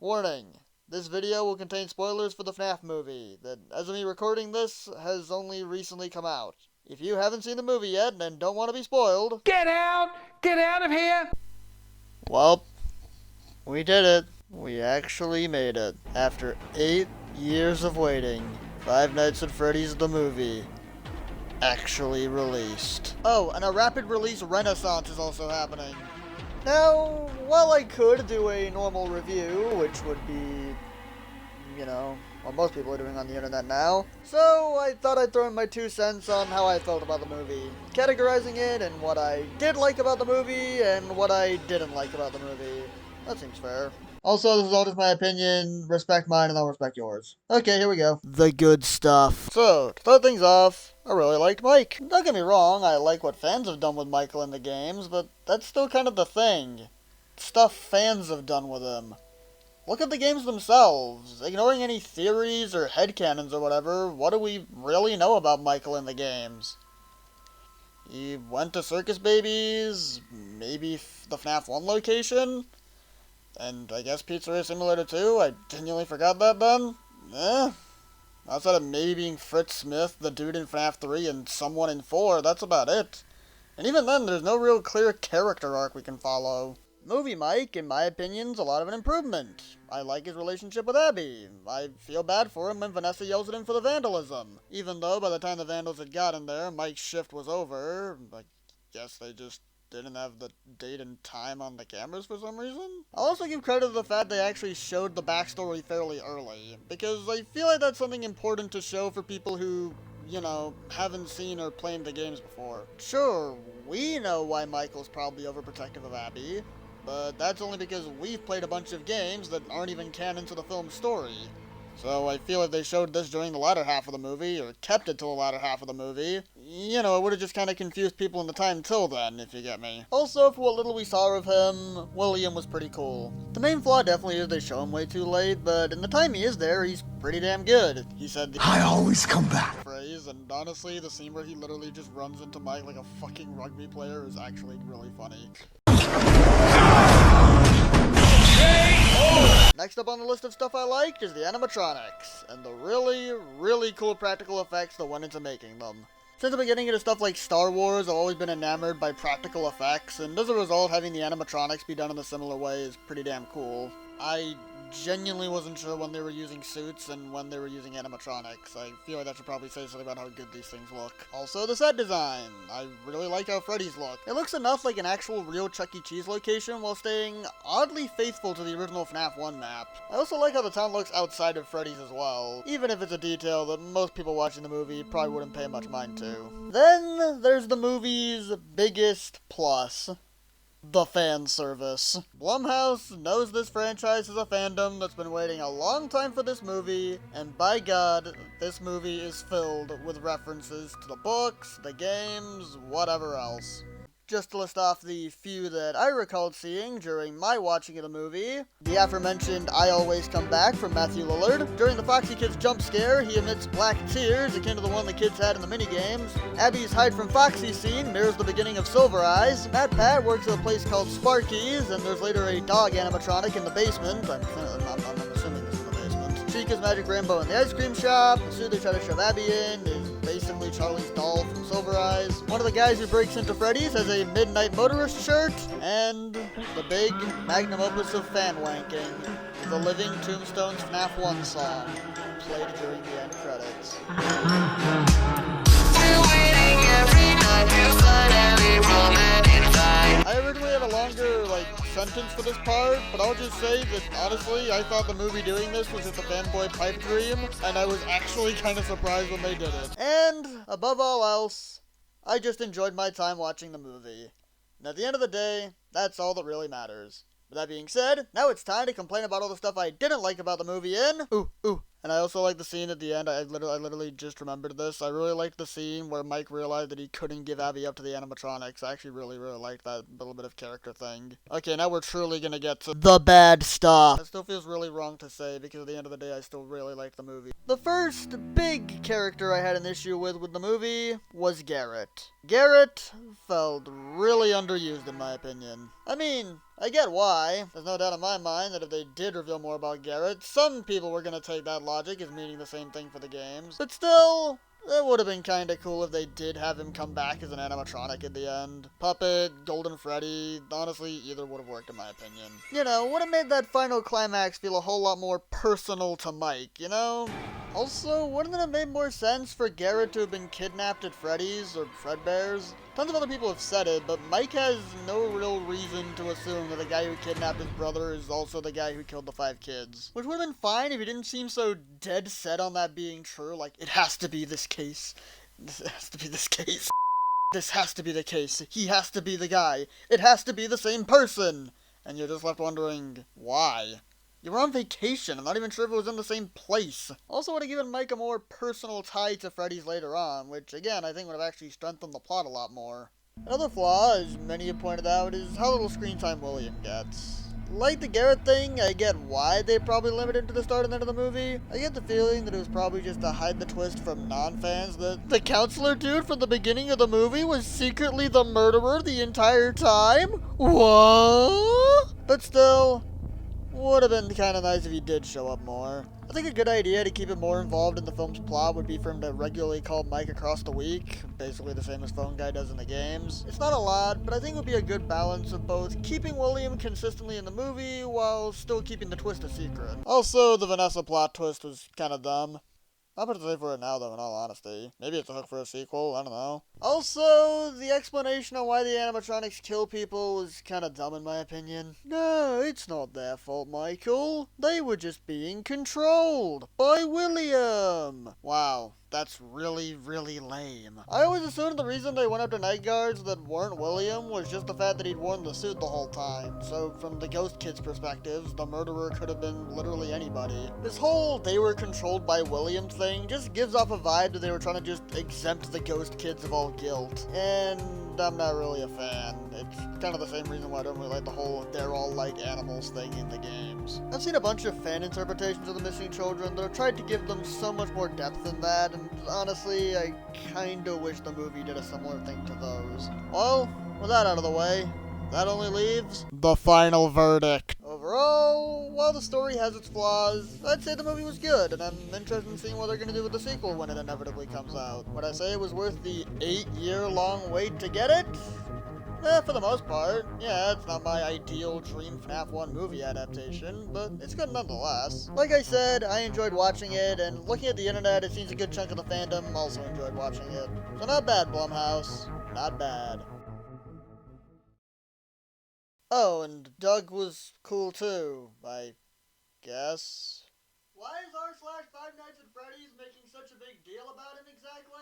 Warning. This video will contain spoilers for the FNaF movie that, as of me recording this, has only recently come out. If you haven't seen the movie yet and don't want to be spoiled... Get out! Get out of here! Well, we did it. We actually made it. After 8 years of waiting, Five Nights at Freddy's the movie actually released. Oh, and a rapid release renaissance is also happening. Now, while I could do a normal review, which would be, what most people are doing on the internet now, so I thought I'd throw in my 2 cents on how I felt about the movie, categorizing it and what I did like about the movie and what I didn't like about the movie. That seems fair. Also, this is all just my opinion. Respect mine and I'll respect yours. Okay, here we go. The good stuff. So, to start things off, I really liked Mike. Don't get me wrong, I like what fans have done with Michael in the games, but that's still kind of the thing. Stuff fans have done with him. Look at the games themselves. Ignoring any theories or headcanons or whatever, what do we really know about Michael in the games? He went to Circus Babies, maybe the FNaF 1 location? And I guess Pizzeria Simulator 2? I genuinely forgot that then? Outside of maybe being Fritz Smith, the dude in FNaF 3, and someone in 4, that's about it. And even then, there's no real clear character arc we can follow. Movie Mike, in my opinion, is a lot of an improvement. I like his relationship with Abby. I feel bad for him when Vanessa yells at him for the vandalism. Even though by the time the vandals had gotten there, Mike's shift was over. I guess they just didn't have the date and time on the cameras for some reason. I'll also give credit to the fact they actually showed the backstory fairly early, because I feel like that's something important to show for people who, haven't seen or played the games before. Sure, we know why Michael's probably overprotective of Abby, but that's only because we've played a bunch of games that aren't even canon to the film's story. So I feel if they showed this during the latter half of the movie, or kept it to the latter half of the movie, it would have just kind of confused people in the time till then, if you get me. Also, for what little we saw of him, William was pretty cool. The main flaw definitely is they show him way too late, but in the time he is there, he's pretty damn good. He said I always come back. Phrase, and honestly, the scene where he literally just runs into Mike like a fucking rugby player is actually really funny. Next up on the list of stuff I liked is the animatronics, and the really, really cool practical effects that went into making them. Since the beginning of stuff like Star Wars, I've always been enamored by practical effects, and as a result, having the animatronics be done in a similar way is pretty damn cool. I genuinely wasn't sure when they were using suits and when they were using animatronics. I feel like that should probably say something about how good these things look. Also, the set design. I really like how Freddy's look. It looks enough like an actual real Chuck E. Cheese location while staying oddly faithful to the original FNaF 1 map. I also like how the town looks outside of Freddy's as well, even if it's a detail that most people watching the movie probably wouldn't pay much mind to. Then there's the movie's biggest plus. The fan service. Blumhouse knows this franchise is a fandom that's been waiting a long time for this movie, and by God, this movie is filled with references to the books, the games, whatever else. Just to list off the few that I recalled seeing during my watching of the movie. The aforementioned I Always Come Back from Matthew Lillard. During the Foxy Kids jump scare, he emits black tears akin to the one the kids had in the minigames. Abby's Hide from Foxy scene mirrors the beginning of Silver Eyes. Matt Pat works at a place called Sparky's, and there's later a dog animatronic in the basement. I'm assuming this is the basement. Chica's Magic Rainbow in the ice cream shop. The suit they try to shove Abby in is basically Charlie's doll from Silver Eyes. One of the guys who breaks into Freddy's has a Midnight Motorist shirt, and the big magnum opus of fan wanking, the Living Tombstones FNaF 1 song, played during the end credits. I originally had a longer, sentence for this part, but I'll just say that, honestly, I thought the movie doing this was just a fanboy pipe dream, and I was actually kind of surprised when they did it. And, above all else, I just enjoyed my time watching the movie. And at the end of the day, that's all that really matters. With that being said, now it's time to complain about all the stuff I didn't like about the movie in... And I also like the scene at the end. I literally just remembered this. I really liked the scene where Mike realized that he couldn't give Abby up to the animatronics. I actually really liked that little bit of character thing. Okay, now we're truly gonna get to the bad stuff. That still feels really wrong to say because at the end of the day, I still really like the movie. The first big character I had an issue with the movie was Garrett. Garrett felt really underused in my opinion. I mean, I get why. There's no doubt in my mind that if they did reveal more about Garrett, some people were gonna take that logic as meaning the same thing for the games. But still, it would have been kinda cool if they did have him come back as an animatronic at the end. Puppet, Golden Freddy, honestly, either would have worked in my opinion. You know, would have made that final climax feel a whole lot more personal to Mike, you know? Also, wouldn't it have made more sense for Garrett to have been kidnapped at Freddy's or Fredbear's? Tons of other people have said it, but Mike has no real reason to assume that the guy who kidnapped his brother is also the guy who killed the 5 kids. Which would have been fine if he didn't seem so dead set on that being true, like, it has to be this case. This has to be this case. This has to be the case. He has to be the guy. It has to be the same person. And you're just left wondering, why? You were on vacation. I'm not even sure if it was in the same place. Also would have given Mike a more personal tie to Freddy's later on, which again I think would have actually strengthened the plot a lot more. Another flaw, as many have pointed out, is how little screen time William gets. Like the Garrett thing, I get why they probably limited to the start and end of the movie. I get the feeling that it was probably just to hide the twist from non-fans that the counselor dude from the beginning of the movie was secretly the murderer the entire time? What? But still, would have been kind of nice if he did show up more. I think a good idea to keep him more involved in the film's plot would be for him to regularly call Mike across the week, basically the same as Phone Guy does in the games. It's not a lot, but I think it would be a good balance of both keeping William consistently in the movie while still keeping the twist a secret. Also, the Vanessa plot twist was kind of dumb. Not much to say for it now, though, in all honesty. Maybe it's a hook for a sequel, I don't know. Also, the explanation on why the animatronics kill people was kind of dumb in my opinion. No, it's not their fault, Michael. They were just being controlled by William. Wow. That's really, really lame. I always assumed the reason they went after night guards that weren't William was just the fact that he'd worn the suit the whole time. So from the ghost kids' perspectives, the murderer could have been literally anybody. This whole they were controlled by William thing just gives off a vibe that they were trying to just exempt the ghost kids of all guilt. And I'm not really a fan. It's kind of the same reason why I don't really like the whole they're all like animals thing in the games. I've seen a bunch of fan interpretations of the missing children that have tried to give them so much more depth than that, and honestly, I kinda wish the movie did a similar thing to those. Well, with that out of the way, that only leaves the final verdict. Overall, while the story has its flaws, I'd say the movie was good, and I'm interested in seeing what they're gonna do with the sequel when it inevitably comes out. Would I say it was worth the 8-year-long wait to get it? For the most part. Yeah, it's not my ideal dream FNaF 1 movie adaptation, but it's good nonetheless. Like I said, I enjoyed watching it, and looking at the internet, it seems a good chunk of the fandom also enjoyed watching it. So not bad, Blumhouse. Not bad. Oh, and Doug was cool too, I guess. Why is r/Five Nights at Freddy's making such a big deal about him exactly?